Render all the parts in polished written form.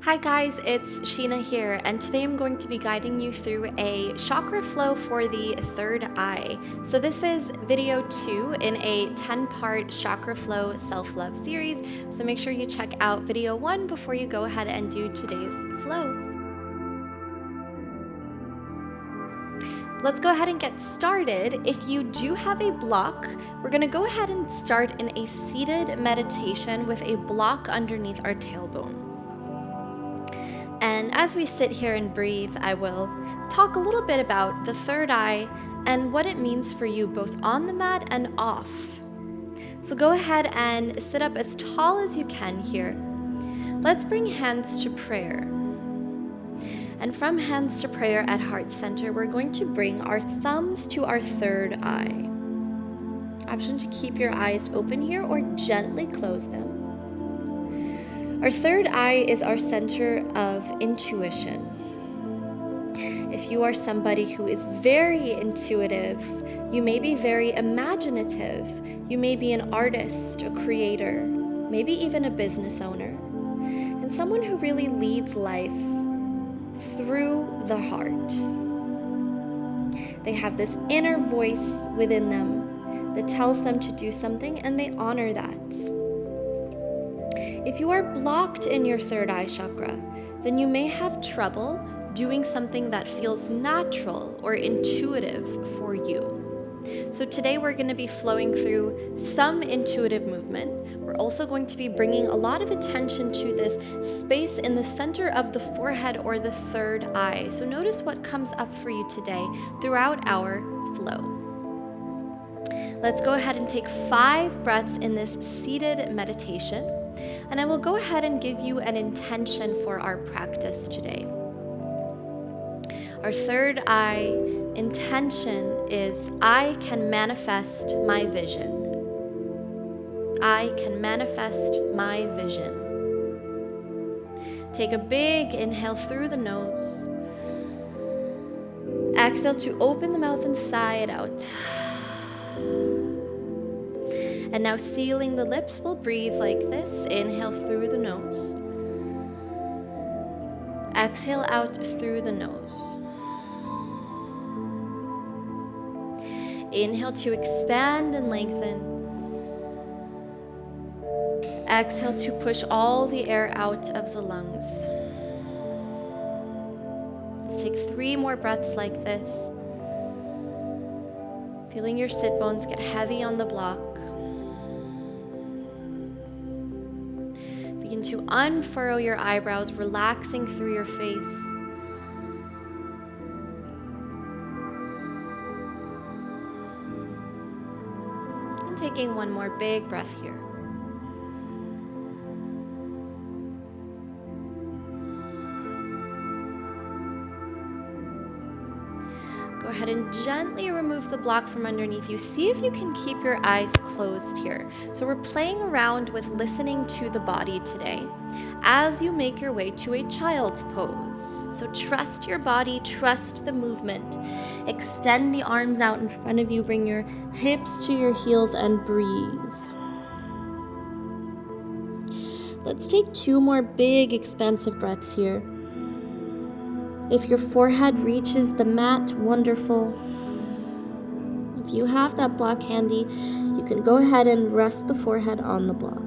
Hi guys, it's Sheena here, and today I'm going to be guiding you through a chakra flow for the third eye. So this is video 2 in a 10-part chakra flow self-love series, so make sure you check out video 1 before you go ahead and do today's flow. Let's go ahead and get started. If you do have a block, we're going to go ahead and start in a seated meditation with a block underneath our tailbone. And as we sit here and breathe, I will talk a little bit about the third eye and what it means for you both on the mat and off. So go ahead and sit up as tall as you can here. Let's bring hands to prayer. And from hands to prayer at heart center, we're going to bring our thumbs to our third eye. Option to keep your eyes open here or gently close them. Our third eye is our center of intuition. If you are somebody who is very intuitive, you may be very imaginative, you may be an artist, a creator, maybe even a business owner, and someone who really leads life through the heart. They have this inner voice within them that tells them to do something, and they honor that. If you are blocked in your third eye chakra, then you may have trouble doing something that feels natural or intuitive for you. So today we're going to be flowing through some intuitive movement. We're also going to be bringing a lot of attention to this space in the center of the forehead or the third eye. So notice what comes up for you today throughout our flow. Let's go ahead and take 5 breaths in this seated meditation. And I will go ahead and give you an intention for our practice today. Our third eye intention is I can manifest my vision. I can manifest my vision. Take a big inhale through the nose. Exhale to open the mouth and sigh it out. And now sealing the lips, we'll breathe like this. Inhale through the nose. Exhale out through the nose. Inhale to expand and lengthen. Exhale to push all the air out of the lungs. Let's take 3 more breaths like this. Feeling your sit bones get heavy on the block. Begin to unfurrow your eyebrows, relaxing through your face. And taking one more big breath here. Go ahead and gently remove the block from underneath you. See if you can keep your eyes closed here. So we're playing around with listening to the body today as you make your way to a child's pose. So trust your body, trust the movement. Extend the arms out in front of you, bring your hips to your heels and breathe. Let's take 2 more big expansive breaths here. If your forehead reaches the mat, wonderful. If you have that block handy, you can go ahead and rest the forehead on the block.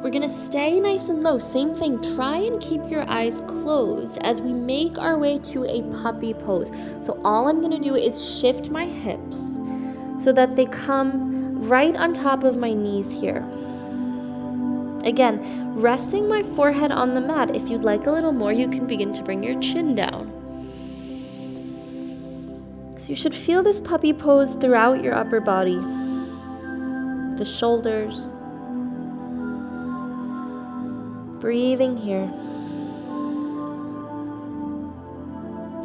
We're going to stay nice and low. Same thing. Try and keep your eyes closed as we make our way to a puppy pose. So all I'm going to do is shift my hips so that they come right on top of my knees here. Again, resting my forehead on the mat. If you'd like a little more, you can begin to bring your chin down. So you should feel this puppy pose throughout your upper body. The shoulders. Breathing here.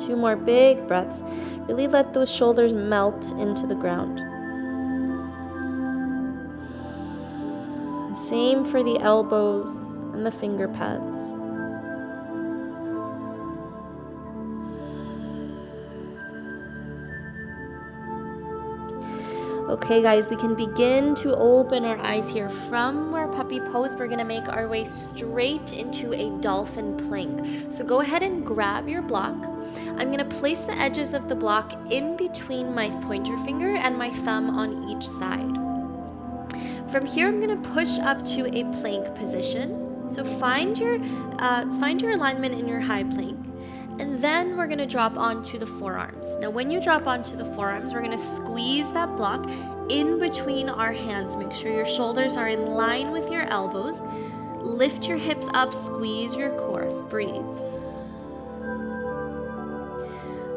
2 more big breaths. Really let those shoulders melt into the ground. Same for the elbows and the finger pads. Okay guys, we can begin to open our eyes here. From our puppy pose, we're gonna make our way straight into a dolphin plank. So go ahead and grab your block. I'm gonna place the edges of the block in between my pointer finger and my thumb on each side. From here, I'm gonna push up to a plank position. So find your alignment in your high plank. And then we're gonna drop onto the forearms. Now when you drop onto the forearms, we're gonna squeeze that block in between our hands. Make sure your shoulders are in line with your elbows. Lift your hips up, squeeze your core. Breathe.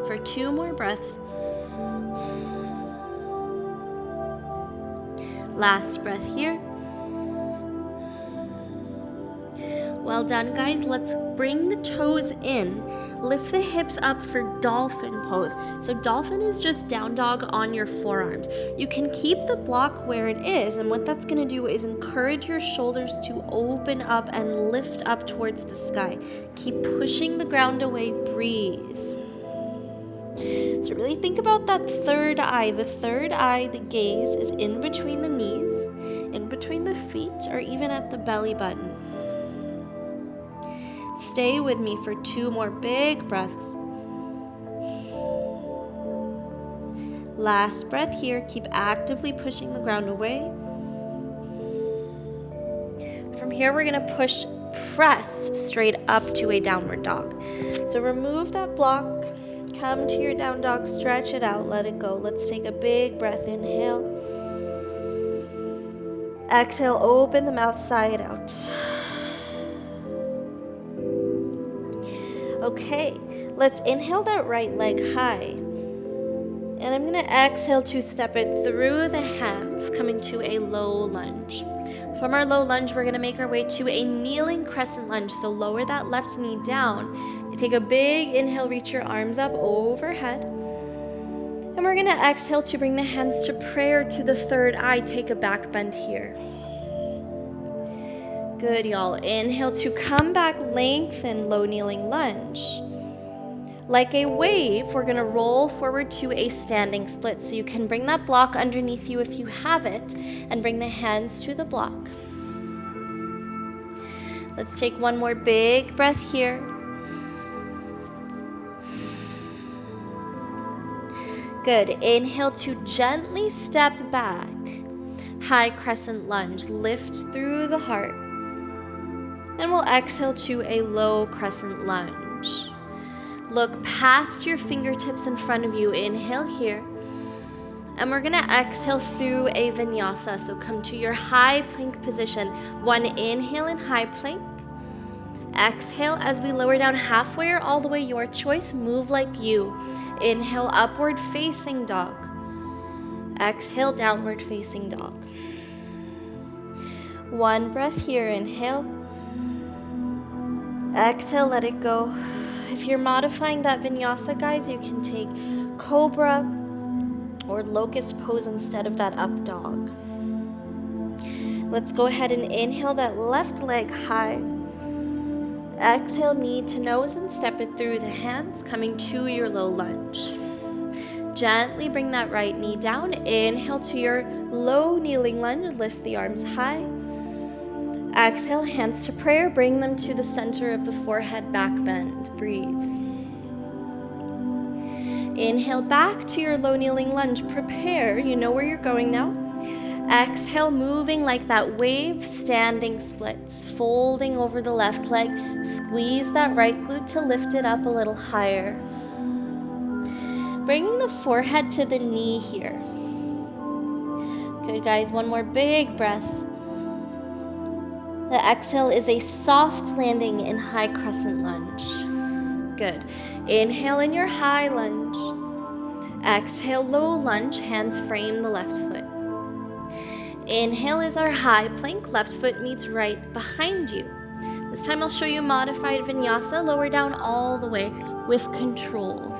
For 2 more breaths. Last breath here. Well done, guys. Let's bring the toes in. Lift the hips up for dolphin pose. So dolphin is just down dog on your forearms. You can keep the block where it is, and what that's gonna do is encourage your shoulders to open up and lift up towards the sky. Keep pushing the ground away, breathe. So really think about that third eye. The third eye, the gaze, is in between the knees, in between the feet, or even at the belly button. Stay with me for 2 more big breaths. Last breath here. Keep actively pushing the ground away. From here, we're gonna press straight up to a downward dog. So remove that block. Come to your down dog, stretch it out, let it go. Let's take a big breath. Inhale. Exhale, open the mouth side out. Okay, let's inhale that right leg high. And I'm gonna exhale to step it through the hands, coming to a low lunge. From our low lunge, we're gonna make our way to a kneeling crescent lunge. So lower that left knee down. Take a big inhale, reach your arms up overhead. And we're gonna exhale to bring the hands to prayer to the third eye. Take a back bend here. Good, y'all. Inhale to come back, lengthen, low kneeling lunge. Like a wave, we're gonna roll forward to a standing split. So you can bring that block underneath you if you have it, and bring the hands to the block. Let's take 1 more big breath here. Good. Inhale to gently step back. High crescent lunge. Lift through the heart. And we'll exhale to a low crescent lunge. Look past your fingertips in front of you. Inhale here. And we're gonna exhale through a vinyasa. So come to your high plank position. 1 inhale in high plank. Exhale as we lower down halfway or all the way, your choice. Move like you. Inhale, upward facing dog. Exhale, downward facing dog. 1 breath here. Inhale. Exhale, let it go. If you're modifying that vinyasa, guys, you can take cobra or locust pose instead of that up dog. Let's go ahead and inhale that left leg high. Exhale, knee to nose, and step it through the hands, coming to your low lunge. Gently bring that right knee down. Inhale to your low kneeling lunge. Lift the arms high. Exhale, hands to prayer. Bring them to the center of the forehead, back bend. Breathe. Inhale back to your low kneeling lunge. Prepare. You know where you're going now. Exhale, moving like that wave, standing splits. Folding over the left leg. Squeeze that right glute to lift it up a little higher. Bringing the forehead to the knee here. Good, guys. 1 more big breath. The exhale is a soft landing in high crescent lunge. Good. Inhale in your high lunge. Exhale, low lunge. Hands frame the left foot. Inhale is our high plank. Left foot meets right behind you. This time I'll show you modified vinyasa. Lower down all the way with control.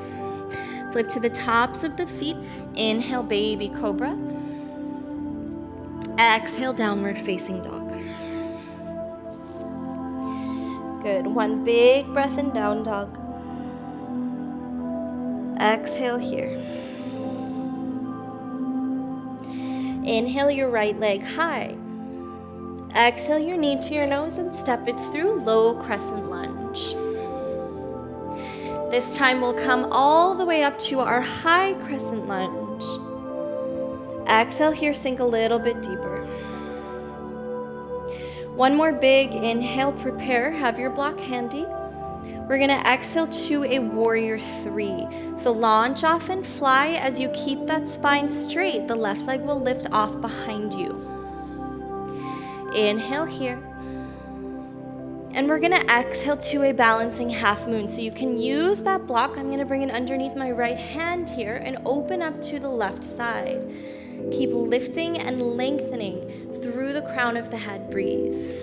Flip to the tops of the feet. Inhale, baby cobra. Exhale, downward facing dog. Good. 1 big breath in down dog. Exhale here. Inhale your right leg high. Exhale your knee to your nose and step it through, low crescent lunge. This time we'll come all the way up to our high crescent lunge. Exhale here, sink a little bit deeper. One more big inhale, prepare, have your block handy. We're gonna exhale to a warrior three. So launch off and fly. As you keep that spine straight, the left leg will lift off behind you. Inhale here. And we're gonna exhale to a balancing half moon. So you can use that block. I'm gonna bring it underneath my right hand here and open up to the left side. Keep lifting and lengthening through the crown of the head. Breathe.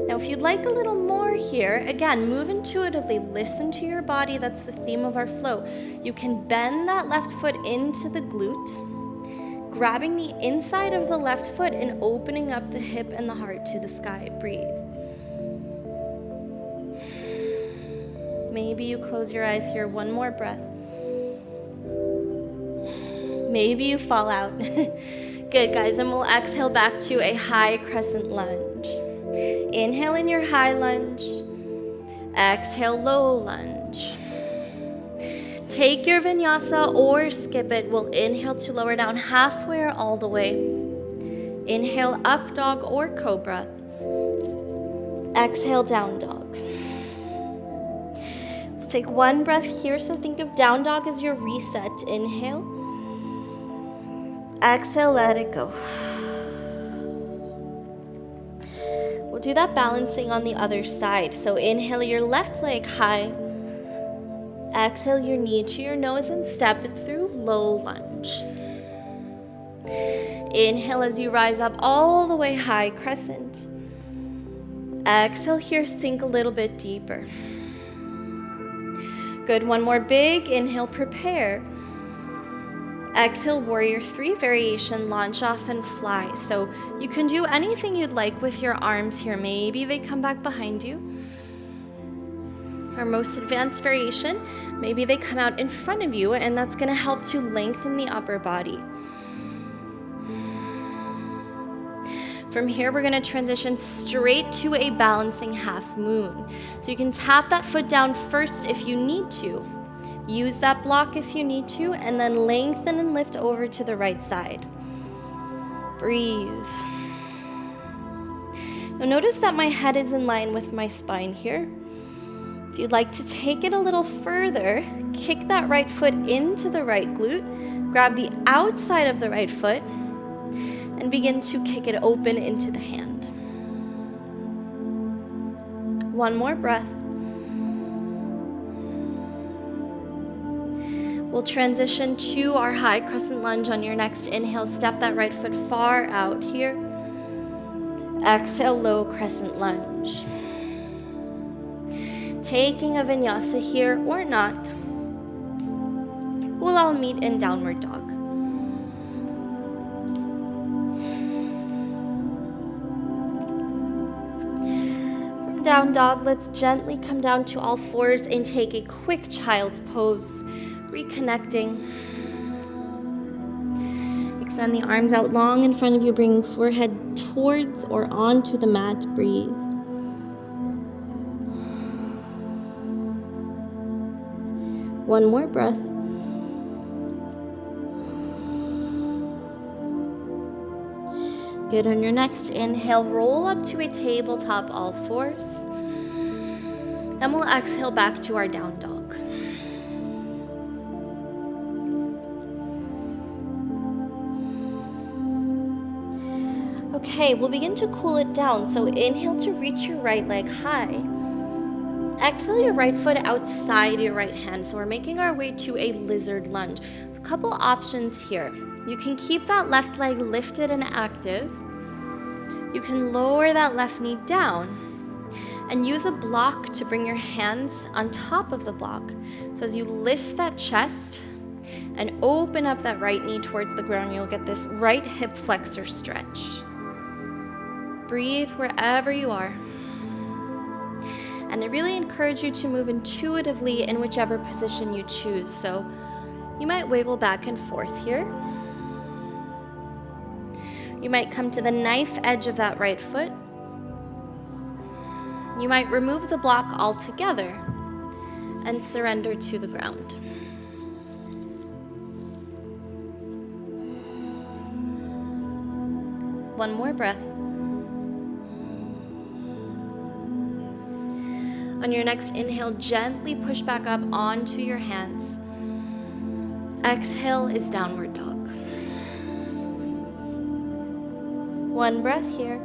Now, if you'd like a little more here, again, move intuitively. Listen to your body. That's the theme of our flow. You can bend that left foot into the glute, grabbing the inside of the left foot and opening up the hip and the heart to the sky. Breathe. Maybe you close your eyes here. One more breath. Maybe you fall out. Good, guys. And we'll exhale back to a high crescent lunge. Inhale in your high lunge. Exhale, low lunge. Take your vinyasa or skip it. We'll inhale to lower down halfway or all the way. Inhale, up dog or cobra. Exhale, down dog. We'll take one breath here. So think of down dog as your reset. Inhale. Exhale, let it go. We'll do that balancing on the other side. So inhale your left leg high. Exhale your knee to your nose and step it through, low lunge. Inhale as you rise up all the way high crescent. Exhale here, sink a little bit deeper. Good, one more big inhale, prepare. Exhale, warrior three, variation, launch off and fly. So you can do anything you'd like with your arms here. Maybe they come back behind you. Our most advanced variation, maybe they come out in front of you, and that's gonna help to lengthen the upper body. From here, we're gonna transition straight to a balancing half moon. So you can tap that foot down first if you need to. Use that block if you need to, and then lengthen and lift over to the right side. Breathe. Now notice that my head is in line with my spine here. If you'd like to take it a little further, kick that right foot into the right glute, grab the outside of the right foot, and begin to kick it open into the hand. One more breath. We'll transition to our high crescent lunge on your next inhale. Step that right foot far out here. Exhale, low crescent lunge. Taking a vinyasa here or not, we'll all meet in downward dog. From down dog, let's gently come down to all fours and take a quick child's pose. Reconnecting. Extend the arms out long in front of you, bringing forehead towards or onto the mat. Breathe. One more breath. Good. On your next inhale, roll up to a tabletop, all fours. And we'll exhale back to our down dog. Okay, we'll begin to cool it down. So inhale to reach your right leg high. Exhale your right foot outside your right hand. So we're making our way to a lizard lunge. So a couple options here. You can keep that left leg lifted and active. You can lower that left knee down and use a block to bring your hands on top of the block. So as you lift that chest and open up that right knee towards the ground, you'll get this right hip flexor stretch. Breathe wherever you are. And I really encourage you to move intuitively in whichever position you choose. So You might wiggle back and forth here. You might come to the knife edge of that right foot. You might remove the block altogether and surrender to the ground. One more breath. On your next inhale, gently push back up onto your hands. Exhale is downward dog. One breath here.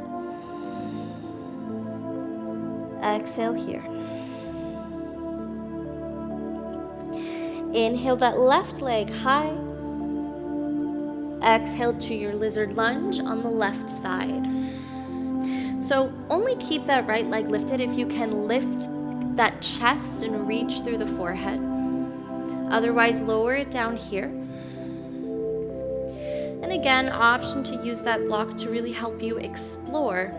Exhale here. Inhale that left leg high. Exhale to your lizard lunge on the left side. So only keep that right leg lifted if you can lift that chest and reach through the forehead. Otherwise, lower it down here. And again, option to use that block to really help you explore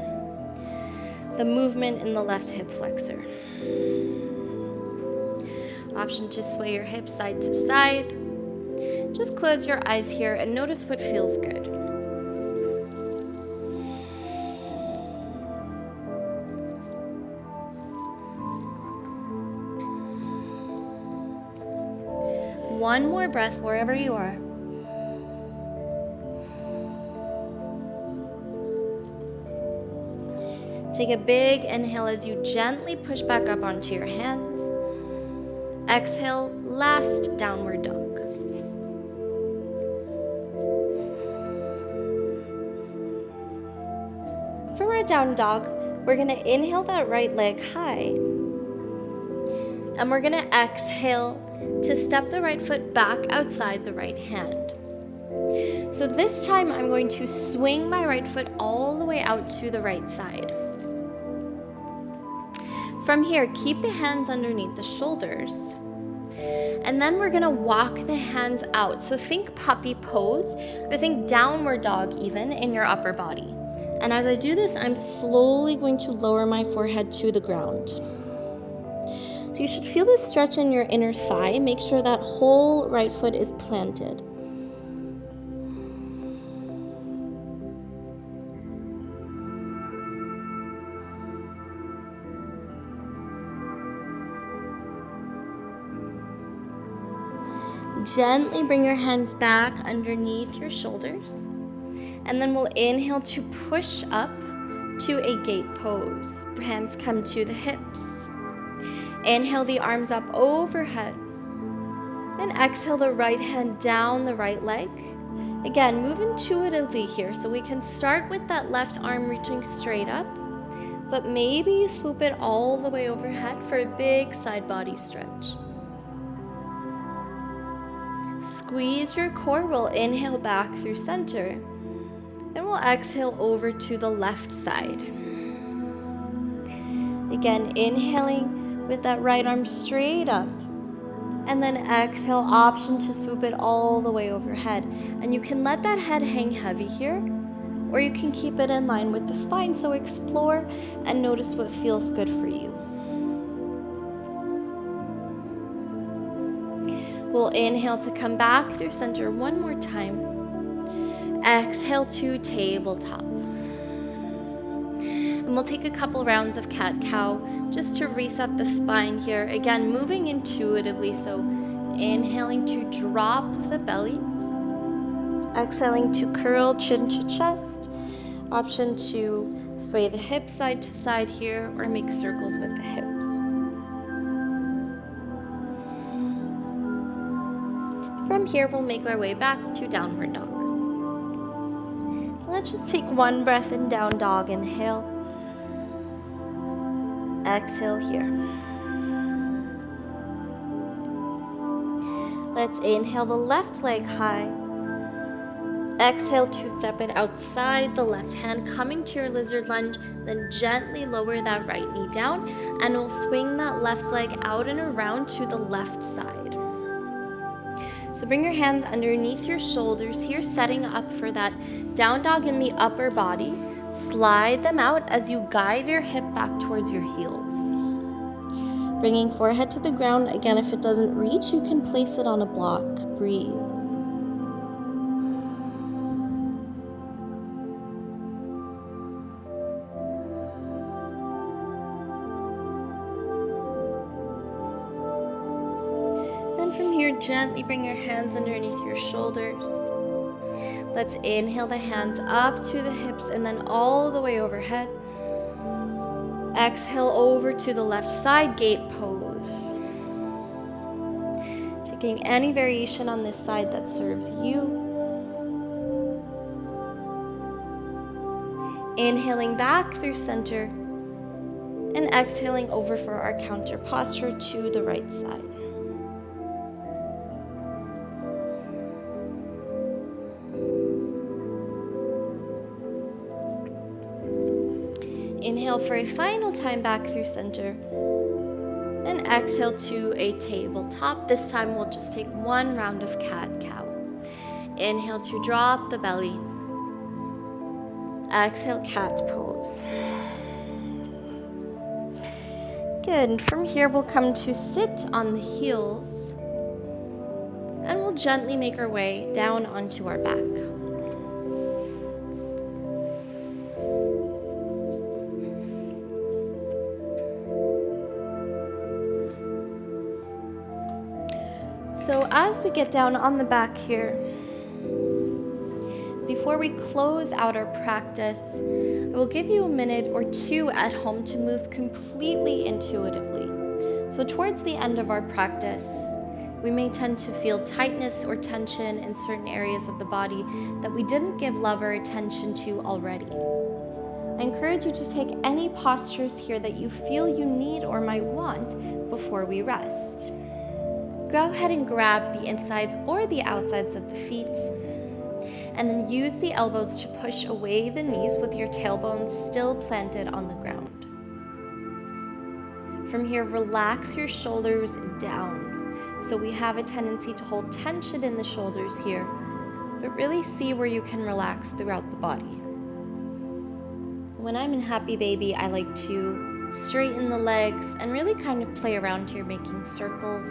the movement in the left hip flexor. Option to sway your hips side to side. Just close your eyes here and notice what feels good. One more breath wherever you are. Take a big inhale as you gently push back up onto your hands. Exhale, last downward dog. For our down dog, we're going to inhale that right leg high. And we're going to exhale to step the right foot back outside the right hand. So this time I'm going to swing my right foot all the way out to the right side. From here, keep the hands underneath the shoulders. And then we're gonna walk the hands out. So think puppy pose, or think downward dog even in your upper body. And as I do this, I'm slowly going to lower my forehead to the ground. So you should feel this stretch in your inner thigh. Make sure that whole right foot is planted. Gently bring your hands back underneath your shoulders. And then we'll inhale to push up to a gate pose. Hands come to the hips. Inhale the arms up overhead. And exhale the right hand down the right leg. Again, move intuitively here. So we can start with that left arm reaching straight up. But maybe you swoop it all the way overhead for a big side body stretch. Squeeze your core. We'll inhale back through center. And we'll exhale over to the left side. Again, inhaling with that right arm straight up. And then exhale, option to swoop it all the way overhead. And you can let that head hang heavy here, or you can keep it in line with the spine. So explore and notice what feels good for you. We'll inhale to come back through center one more time. Exhale to tabletop. And we'll take a couple rounds of cat-cow just to reset the spine here. Again, moving intuitively, so inhaling to drop the belly. Exhaling to curl chin to chest. Option to sway the hips side to side here or make circles with the hips. From here, we'll make our way back to downward dog. Let's just take one breath in down dog. Inhale. Exhale here. Let's inhale the left leg high. Exhale to step it outside the left hand, coming to your lizard lunge, then gently lower that right knee down, and we'll swing that left leg out and around to the left side. So bring your hands underneath your shoulders here, setting up for that down dog in the upper body. Slide them out as you guide your hip back towards your heels. Bringing forehead to the ground. Again, if it doesn't reach, you can place it on a block. Breathe. And from here, gently bring your hands underneath your shoulders. Let's inhale the hands up to the hips and then all the way overhead. Exhale over to the left side, gate pose. Taking any variation on this side that serves you. Inhaling back through center and exhaling over for our counter posture to the right side. Inhale for a final time back through center. And exhale to a tabletop. This time we'll just take one round of cat-cow. Inhale to drop the belly. Exhale, cat pose. Good. And from here we'll come to sit on the heels. And we'll gently make our way down onto our back. So as we get down on the back here, before we close out our practice, I will give you a minute or two at home to move completely intuitively. So towards the end of our practice, we may tend to feel tightness or tension in certain areas of the body that we didn't give love or attention to already. I encourage you to take any postures here that you feel you need or might want before we rest. Go ahead and grab the insides or the outsides of the feet, and then use the elbows to push away the knees with your tailbone still planted on the ground. From here, relax your shoulders down. So we have a tendency to hold tension in the shoulders here, but really see where you can relax throughout the body. When I'm in Happy Baby, I like to straighten the legs and really kind of play around here, making circles.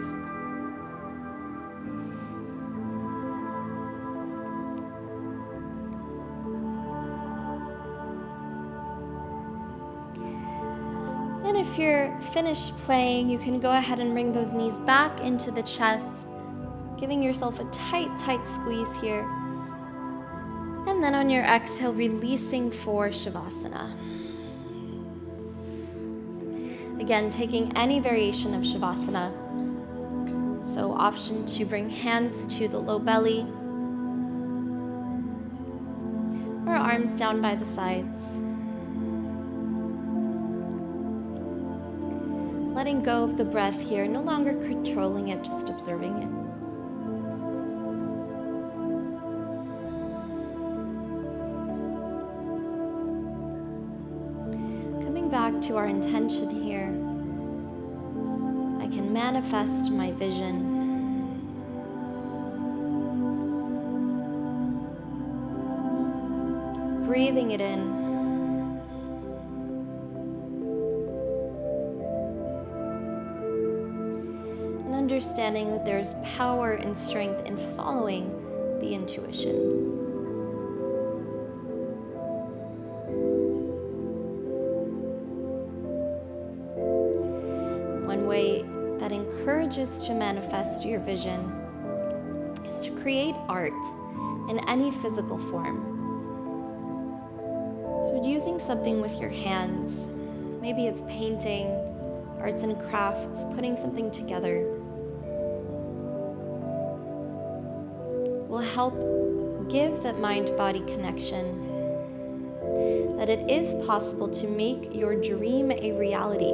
And if you're finished playing, you can go ahead and bring those knees back into the chest, giving yourself a tight, tight squeeze here. And then on your exhale, releasing for Shavasana. Again, taking any variation of Shavasana. So option to bring hands to the low belly, or arms down by the sides. Letting go of the breath here, no longer controlling it, just observing it. Coming back to our intention here, I can manifest my vision. Breathing it in. Understanding that there's power and strength in following the intuition. One way that encourages to manifest your vision is to create art in any physical form. So using something with your hands, maybe it's painting, arts and crafts, putting something together, will help give that mind-body connection, that it is possible to make your dream a reality,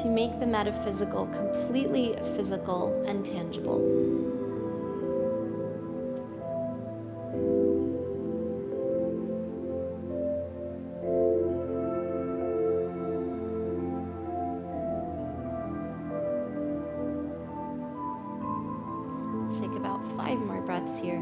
to make the metaphysical completely physical and tangible. Take about 5 more breaths here.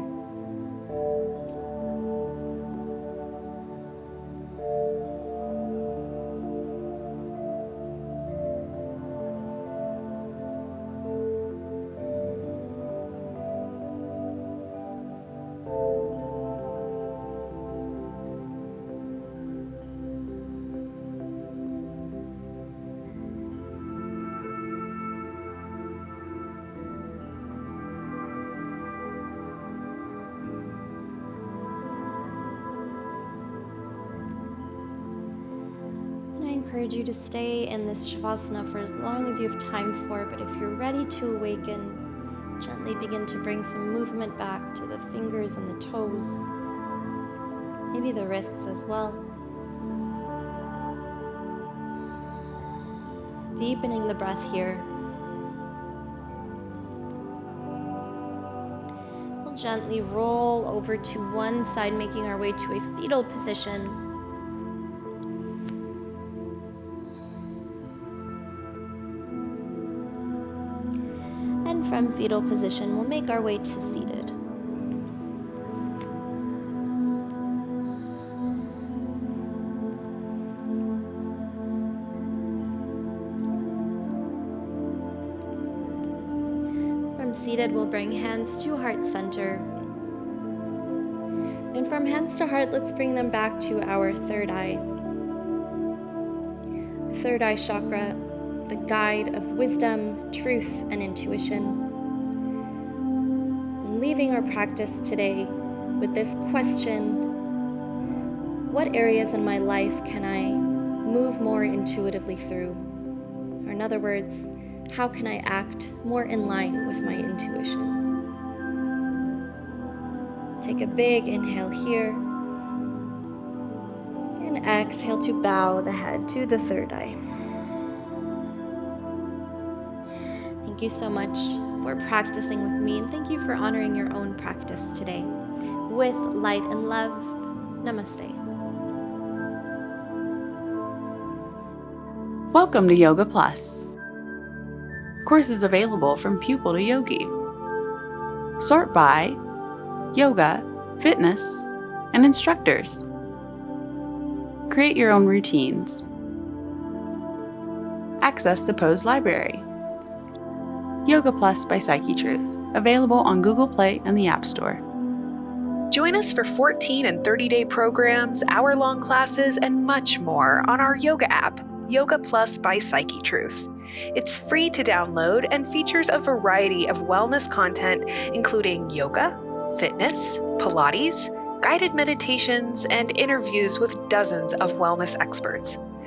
encourage you to stay in this shavasana for as long as you have time for, but if you're ready to awaken, gently begin to bring some movement back to the fingers and the toes, maybe the wrists as well. Deepening the breath here. We'll gently roll over to one side, making our way to a fetal position. And from fetal position, we'll make our way to seated. From seated, we'll bring hands to heart center. And from hands to heart, let's bring them back to our third eye. Third eye chakra, the guide of wisdom, truth, and intuition. And leaving our practice today with this question: what areas in my life can I move more intuitively through? Or in other words, how can I act more in line with my intuition? Take a big inhale here, and exhale to bow the head to the third eye. Thank you so much for practicing with me, and thank you for honoring your own practice today. With light and love, namaste. Welcome to Yoga Plus. Courses available from pupil to yogi. Sort by yoga, fitness, and instructors. Create your own routines. Access the Pose Library. Yoga Plus by Psychetruth, available on Google Play and the App Store. Join us for 14 and 30-day programs, hour-long classes, and much more on our yoga app, Yoga Plus by Psychetruth. It's free to download and features a variety of wellness content, including yoga, fitness, Pilates, guided meditations, and interviews with dozens of wellness experts.